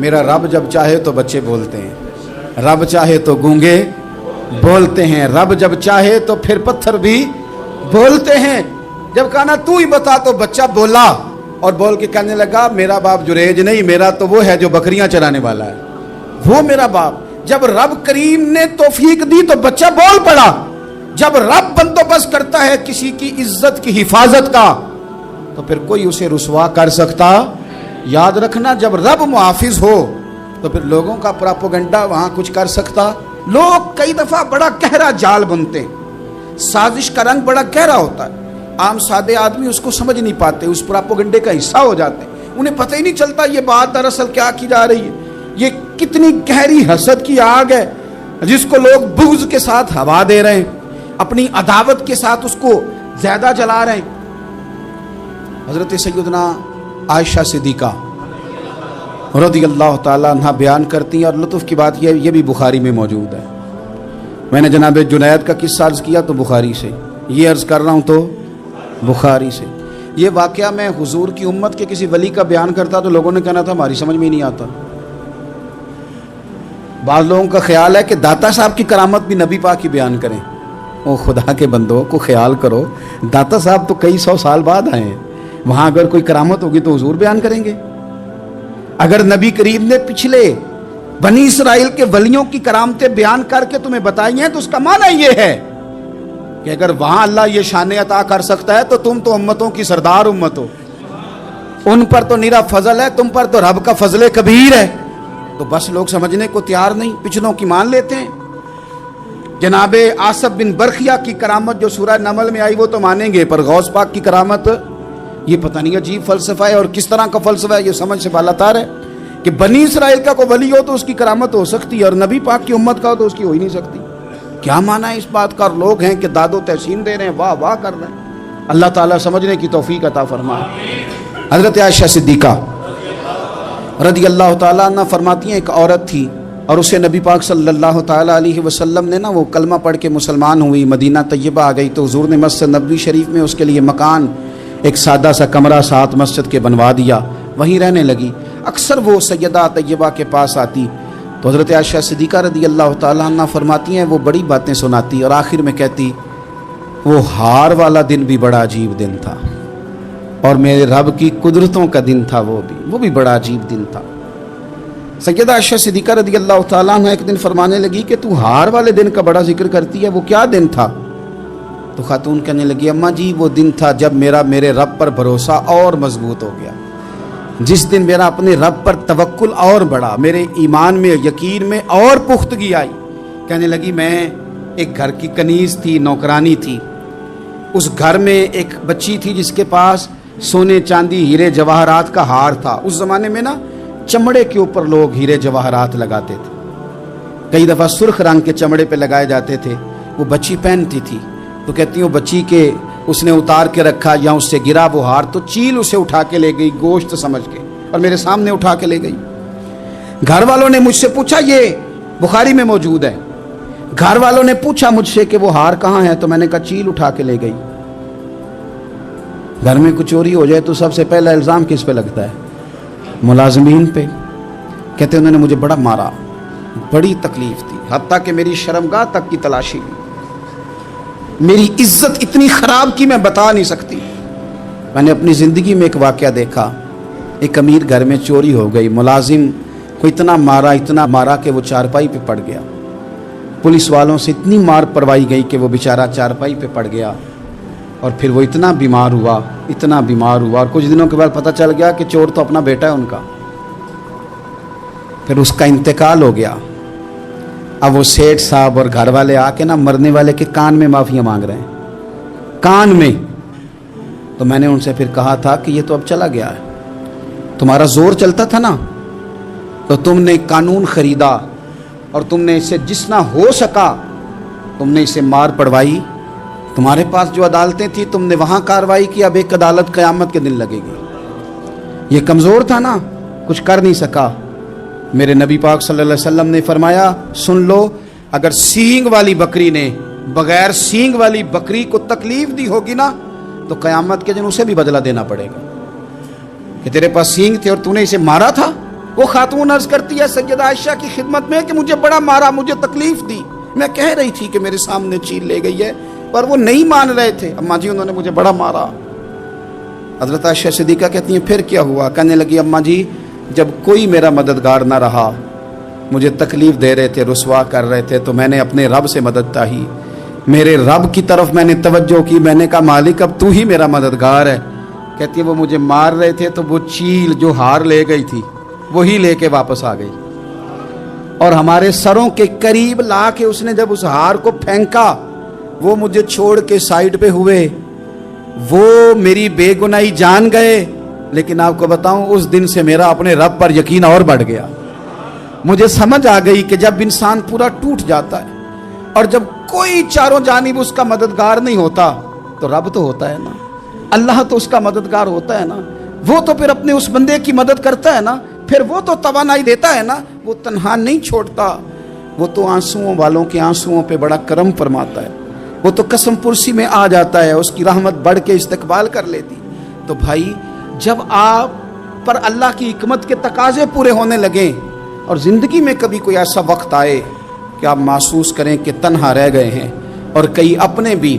میرا رب جب چاہے تو بچے بولتے ہیں، رب چاہے تو گونگے بولتے ہیں، رب جب چاہے تو پھر پتھر بھی بولتے ہیں۔ جب کہا نا تو ہی بتا تو بچہ بولا اور بول کے کہنے لگا میرا باپ جریج نہیں، میرا تو وہ ہے جو بکریاں چرانے والا ہے، وہ میرا باپ۔ جب رب کریم نے توفیق دی تو بچہ بول پڑا۔ جب رب بندوبست کرتا ہے کسی کی عزت کی حفاظت کا تو پھر کوئی اسے رسوا کر سکتا۔ یاد رکھنا جب رب محافظ ہو تو پھر لوگوں کا پراپوگنڈا وہاں کچھ کر سکتا۔ لوگ کئی دفعہ بڑا گہرا جال بنتے ہیں، سازش کا رنگ بڑا گہرا ہوتا ہے، عام سادے آدمی اس کو سمجھ نہیں پاتے، اس پراپوگنڈے کا حصہ ہو جاتے ہیں، انہیں پتہ ہی نہیں چلتا یہ بات دراصل کیا کی جا رہی ہے۔ یہ کتنی گہری حسد کی آگ ہے جس کو لوگ بغض کے ساتھ ہوا دے رہے ہیں، اپنی عداوت کے ساتھ اس کو زیادہ جلا رہے ہیں۔ حضرت سیدنا عائشہ صدیقہ رضی اللہ تعالیٰ عنہ بیان کرتی ہیں، اور لطف کی بات یہ بھی بخاری میں موجود ہے۔ میں نے جناب جنید کا قصہ عرض کیا تو بخاری سے، یہ عرض کر رہا ہوں تو بخاری سے۔ یہ واقعہ میں حضور کی امت کے کسی ولی کا بیان کرتا تو لوگوں نے کہنا تھا ہماری سمجھ میں ہی نہیں آتا۔ بعض لوگوں کا خیال ہے کہ داتا صاحب کی کرامت بھی نبی پاک کی بیان کریں۔ او خدا کے بندوں کو خیال کرو، داتا صاحب تو کئی سو سال بعد آئے ہیں، وہاں اگر کوئی کرامت ہوگی تو حضور بیان کریں گے؟ اگر نبی کریم نے پچھلے بنی اسرائیل کے ولیوں کی کرامتیں بیان کر کے تمہیں بتائی ہیں تو اس کا معنی یہ ہے کہ اگر وہاں اللہ یہ شان عطا کر سکتا ہے تو تم تو امتوں کی سردار امت ہو، ان پر تو نیرا فضل ہے، تم پر تو رب کا فضل کبیر ہے۔ تو بس لوگ سمجھنے کو تیار نہیں، پچھلوں کی مان لیتے ہیں۔ جناب آصف بن برخیہ کی کرامت جو سورہ نمل میں آئی وہ تو مانیں گے، پر غوث پاک کی کرامت یہ پتہ نہیں عجیب فلسفہ ہے اور کس طرح کا فلسفہ ہے، یہ سمجھ سے بالاتر ہے کہ بنی اسرائیل کا کوئی ولی ہو تو اس کی کرامت ہو سکتی ہے اور نبی پاک کی امت کا ہو تو اس کی ہو ہی نہیں سکتی۔ کیا معنی ہے اس بات کا؟ اور لوگ ہیں کہ داد و تحسین دے رہے ہیں، واہ واہ کر رہے ہیں۔ اللہ تعالیٰ سمجھنے کی توفیق عطا فرمائے۔ حضرت عائشہ صدیقہ رضی اللہ تعالیٰ عنہ فرماتی ہیں ایک عورت تھی اور اسے نبی پاک صلی اللہ تعالیٰ علیہ وسلم نے وہ کلمہ پڑھ کے مسلمان ہوئی، مدینہ طیبہ آ گئی تو حضور نے مسجد نبوی شریف میں اس کے لیے مکان، ایک سادہ سا کمرہ ساتھ مسجد کے بنوا دیا، وہیں رہنے لگی۔ اکثر وہ سیدہ طیبہ کے پاس آتی تو حضرت عائشہ صدیقہ رضی اللہ تعالیٰ عنہ فرماتی ہیں وہ بڑی باتیں سناتی اور آخر میں کہتی وہ ہار والا دن بھی بڑا عجیب دن تھا اور میرے رب کی قدرتوں کا دن تھا، وہ بھی بڑا عجیب دن تھا۔ سیدہ عائشہ صدیقہ رضی اللہ تعالیٰ عنہ ایک دن فرمانے لگی کہ تو ہار والے دن کا بڑا ذکر کرتی ہے، وہ کیا دن تھا؟ تو خاتون کہنے لگی اماں جی وہ دن تھا جب میرے رب پر بھروسہ اور مضبوط ہو گیا، جس دن میرا اپنے رب پر توکل اور بڑھا، میرے ایمان میں یقین میں اور پختگی آئی۔ کہنے لگی میں ایک گھر کی کنیز تھی، نوکرانی تھی، اس گھر میں ایک بچی تھی جس کے پاس سونے چاندی ہیرے جواہرات کا ہار تھا۔ اس زمانے میں چمڑے کے اوپر لوگ ہیرے جواہرات لگاتے تھے، کئی دفعہ سرخ رنگ کے چمڑے پہ لگائے جاتے تھے، وہ بچی پہنتی تھی تو کہتی ہوں بچی کے اس نے اتار کے رکھا یا اس سے گرا وہ ہار تو چیل اسے اٹھا کے لے گئی گوشت سمجھ کے اور میرے سامنے اٹھا کے لے گئی۔ گھر والوں نے مجھ سے پوچھا، یہ بخاری میں موجود ہے، گھر والوں نے پوچھا مجھ سے کہ وہ ہار کہاں ہے تو میں نے کہا چیل اٹھا کے لے گئی۔ گھر میں کچھ چوری ہو جائے تو سب سے پہلا الزام کس پہ لگتا ہے؟ ملازمین پہ۔ کہتے انہوں نے مجھے بڑا مارا، بڑی تکلیف تھی، حتیٰ کہ میری شرمگاہ تک کی تلاشی ہوئی، میری عزت اتنی خراب کی میں بتا نہیں سکتی۔ میں نے اپنی زندگی میں ایک واقعہ دیکھا، ایک امیر گھر میں چوری ہو گئی، ملازم کو اتنا مارا کہ وہ چارپائی پہ پڑ گیا، پولیس والوں سے اتنی مار پروائی گئی کہ وہ بیچارہ چارپائی پہ پڑ گیا اور پھر وہ اتنا بیمار ہوا اور کچھ دنوں کے بعد پتہ چل گیا کہ چور تو اپنا بیٹا ہے ان کا، پھر اس کا انتقال ہو گیا۔ اب وہ سیٹھ صاحب اور گھر والے آ کے مرنے والے کے کان میں معافیاں مانگ رہے ہیں، کان میں۔ تو میں نے ان سے پھر کہا تھا کہ یہ تو اب چلا گیا ہے، تمہارا زور چلتا تھا نا تو تم نے قانون خریدا اور تم نے اسے جتنا ہو سکا تم نے اسے مار پڑوائی، تمہارے پاس جو عدالتیں تھیں تم نے وہاں کارروائی کی، اب ایک عدالت قیامت کے دن لگے گی۔ یہ کمزور تھا نا، کچھ کر نہیں سکا۔ میرے نبی پاک صلی اللہ علیہ وسلم نے فرمایا سن لو، اگر سینگ والی بکری نے بغیر سینگ والی بکری کو تکلیف دی ہوگی نا تو قیامت کے دن اسے بھی بدلہ دینا پڑے گا کہ تیرے پاس سینگ تھے اور تو نے اسے مارا تھا، وہ خاتون عرض کرتی ہے سیدہ عائشہ کی خدمت میں کہ مجھے بڑا مارا، مجھے تکلیف دی، میں کہہ رہی تھی کہ میرے سامنے چیل لے گئی ہے پر وہ نہیں مان رہے تھے، اماں جی انہوں نے مجھے بڑا مارا۔ حضرت عائشہ صدیقہ کہتی ہیں پھر کیا ہوا؟ کہنے لگی اماں جی جب کوئی میرا مددگار نہ رہا، مجھے تکلیف دے رہے تھے، رسوا کر رہے تھے، تو میں نے اپنے رب سے مدد چاہی، میرے رب کی طرف میں نے توجہ کی، میں نے کہا مالک اب تو ہی میرا مددگار ہے۔ کہتی ہے وہ مجھے مار رہے تھے تو وہ چیل جو ہار لے گئی تھی وہی لے کے واپس آ گئی، اور ہمارے سروں کے قریب لا کے اس نے جب اس ہار کو پھینکا، وہ مجھے چھوڑ کے سائیڈ پہ ہوئے، وہ میری بے گناہی جان گئے، لیکن آپ کو بتاؤں اس دن سے میرا اپنے رب پر یقین اور بڑھ گیا۔ مجھے سمجھ آ گئی کہ جب انسان پورا ٹوٹ جاتا ہے اور جب کوئی چاروں جانب اس کا مددگار نہیں ہوتا تو رب تو ہوتا ہے نا، اللہ تو اس کا مددگار ہوتا ہے نا، وہ تو پھر اپنے اس بندے کی مدد کرتا ہے نا، پھر وہ تو توانائی دیتا ہے نا، وہ تنہا نہیں چھوڑتا، وہ تو آنسوؤں والوں کے آنسوؤں پہ بڑا کرم فرماتا ہے، وہ تو قسم پرسی میں آ جاتا ہے، اس کی رحمت بڑھ کے استقبال کر لیتی۔ تو بھائی جب آپ پر اللہ کی حکمت کے تقاضے پورے ہونے لگیں اور زندگی میں کبھی کوئی ایسا وقت آئے کہ آپ محسوس کریں کہ تنہا رہ گئے ہیں اور کئی اپنے بھی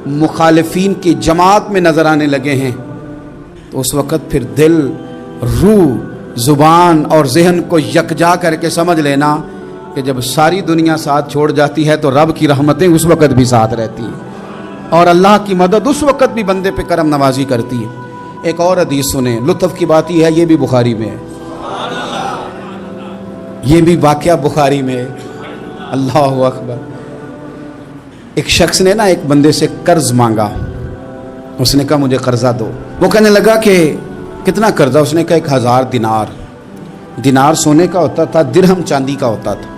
مخالفین کی جماعت میں نظر آنے لگے ہیں، تو اس وقت پھر دل، روح، زبان اور ذہن کو یکجا کر کے سمجھ لینا کہ جب ساری دنیا ساتھ چھوڑ جاتی ہے تو رب کی رحمتیں اس وقت بھی ساتھ رہتی ہیں، اور اللہ کی مدد اس وقت بھی بندے پہ کرم نوازی کرتی ہے۔ ایک اور حدیث سنیں، لطف کی بات یہ ہے یہ بھی بخاری میں ہے، یہ بھی واقعہ بخاری میں ہے۔ اللہ اکبر۔ ایک شخص نے نا ایک بندے سے قرض مانگا، اس نے کہا مجھے قرضہ دو۔ وہ کہنے لگا کہ کتنا قرضہ؟ اس نے کہا 1000 دینار۔ دینار سونے کا ہوتا تھا، درہم چاندی کا ہوتا تھا۔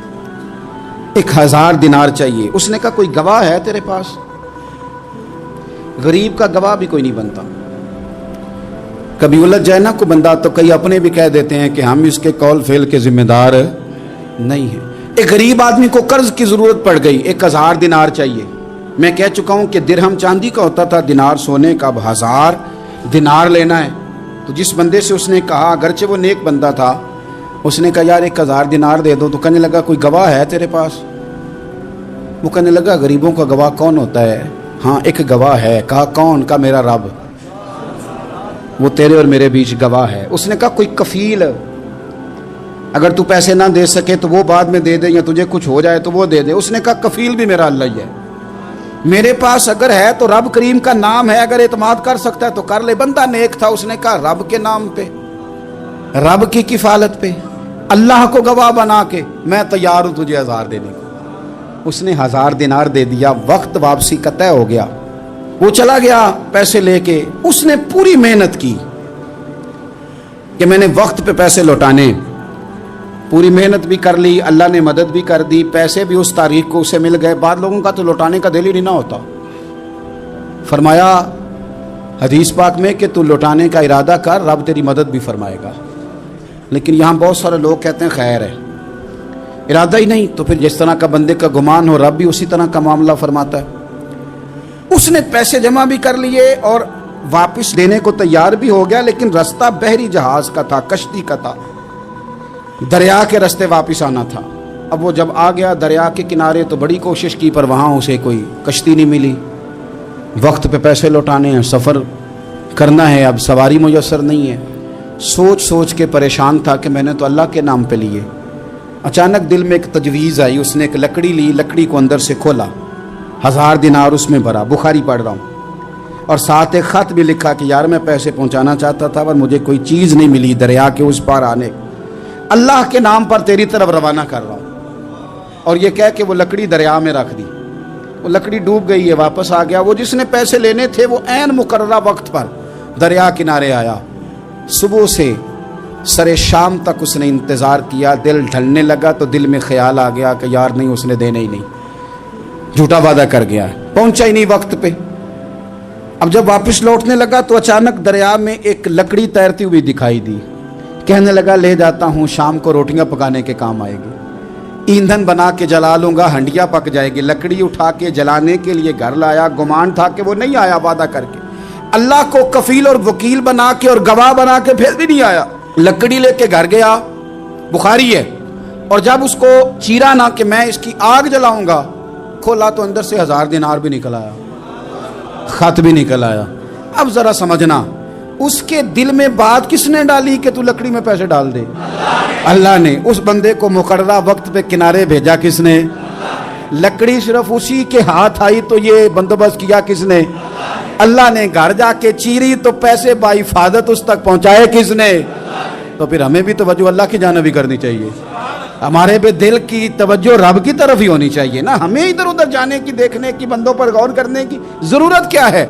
1000 دینار چاہیے۔ اس نے کہا کوئی گواہ ہے تیرے پاس؟ غریب کا گواہ بھی کوئی نہیں بنتا، کبھی الجھ جائے نا کوئی بندہ تو کئی اپنے بھی کہہ دیتے ہیں کہ ہم اس کے قول فعل کے ذمہ دار نہیں ہیں۔ ایک غریب آدمی کو قرض کی ضرورت پڑ گئی، 1000 دینار چاہیے۔ میں کہہ چکا ہوں کہ درہم چاندی کا ہوتا تھا، دینار سونے کا، اب 1000 دینار لینا ہے۔ تو جس بندے سے اس نے کہا، اگرچہ وہ نیک بندہ تھا، اس نے کہا یار 1000 دینار دے دو، تو کہنے لگا کوئی گواہ ہے تیرے پاس؟ وہ کہنے لگا غریبوں کا گواہ کون ہوتا ہے؟ ہاں ایک گواہ ہے۔ کہا کون؟ کا میرا رب، وہ تیرے اور میرے بیچ گواہ ہے۔ اس نے کہا کوئی کفیل، اگر تو پیسے نہ دے سکے تو وہ بعد میں دے دے، یا تجھے کچھ ہو جائے تو وہ دے دے۔ اس نے کہا کفیل بھی میرا اللہ ہی ہے، میرے پاس اگر ہے تو رب کریم کا نام ہے، اگر اعتماد کر سکتا ہے تو کر لے۔ بندہ نیک تھا، اس نے کہا رب کے نام پہ، رب کی کفالت پہ، اللہ کو گواہ بنا کے میں تیار ہوں تجھے 1000 دینے کو۔ اس نے 1000 دینار دے دیا۔ وقت واپسی کا طے ہو گیا، وہ چلا گیا پیسے لے کے۔ اس نے پوری محنت کی کہ میں نے وقت پہ پیسے لوٹانے، پوری محنت بھی کر لی، اللہ نے مدد بھی کر دی، پیسے بھی اس تاریخ کو اسے مل گئے۔ بعض لوگوں کا تو لوٹانے کا دل ہی نہیں نہ ہوتا۔ فرمایا حدیث پاک میں کہ تو لوٹانے کا ارادہ کر، رب تیری مدد بھی فرمائے گا۔ لیکن یہاں بہت سارے لوگ کہتے ہیں خیر ہے، ارادہ ہی نہیں، تو پھر جس طرح کا بندے کا گمان ہو رب بھی اسی طرح کا معاملہ فرماتا ہے۔ اس نے پیسے جمع بھی کر لیے اور واپس دینے کو تیار بھی ہو گیا، لیکن رستہ بحری جہاز کا تھا، کشتی کا تھا، دریا کے رستے واپس آنا تھا۔ اب وہ جب آ گیا دریا کے کنارے تو بڑی کوشش کی، پر وہاں اسے کوئی کشتی نہیں ملی۔ وقت پہ پیسے لوٹانے ہیں، سفر کرنا ہے، اب سواری میسر نہیں ہے۔ سوچ سوچ کے پریشان تھا کہ میں نے تو اللہ کے نام پہ لیے۔ اچانک دل میں ایک تجویز آئی، اس نے ایک لکڑی لی، لکڑی کو اندر سے کھولا، 1000 دینار اس میں بھرا، بخاری پڑھ رہا ہوں، اور ساتھ ایک خط بھی لکھا کہ یار میں پیسے پہنچانا چاہتا تھا پر مجھے کوئی چیز نہیں ملی دریا کے اس پار آنے، اللہ کے نام پر تیری طرف روانہ کر رہا ہوں۔ اور یہ کہہ کہ وہ لکڑی دریا میں رکھ دی، وہ لکڑی ڈوب گئی ہے، واپس آ گیا۔ وہ جس نے پیسے لینے تھے وہ عین مقررہ وقت پر دریا کنارے آیا۔ صبح سے سرے شام تک اس نے انتظار کیا، دل ڈھلنے لگا تو دل میں خیال آ گیا کہ یار نہیں، اس نے دینے ہی نہیں، جھوٹا وعدہ کر گیا ہے، پہنچا ہی نہیں وقت پہ۔ اب جب واپس لوٹنے لگا تو اچانک دریا میں ایک لکڑی تیرتی ہوئی دکھائی دی۔ کہنے لگا لے جاتا ہوں، شام کو روٹیاں پکانے کے کام آئے گی، ایندھن بنا کے جلا لوں گا، ہنڈیا پک جائے گی۔ لکڑی اٹھا کے جلانے کے لیے گھر لایا، گمان تھا کہ وہ نہیں آیا وعدہ کر کے، اللہ کو کفیل اور وکیل بنا کے اور گواہ بنا کے پھر بھی نہیں آیا۔ لکڑی لے کے گھر گیا، بخاری ہے. اور جب اس کو چیرا نہ کہ میں اس کی آگ جلاؤں گا، کھولا تو اندر سے 1000 دینار بھی نکل آیا، خط بھی نکل آیا. اب ذرا سمجھنا، اس کے دل میں بات کس نے ڈالی کہ تو لکڑی میں پیسے ڈال دے؟ اللہ نے. اس بندے کو مقررہ وقت پہ کنارے بھیجا کس نے؟ لکڑی صرف اسی کے ہاتھ آئی تو یہ بندوبست کیا کس نے؟ اللہ نے. گھر جا کے چیری تو پیسے بحفاظت اس تک پہنچائے کس نے؟ تو پھر ہمیں بھی توجہ اللہ کی جانب ہی کرنی چاہیے. ہمارے بھی دل کی توجہ رب کی طرف ہی ہونی چاہیے نا. ہمیں ادھر ادھر جانے کی، دیکھنے کی، بندوں پر غور کرنے کی ضرورت کیا ہے؟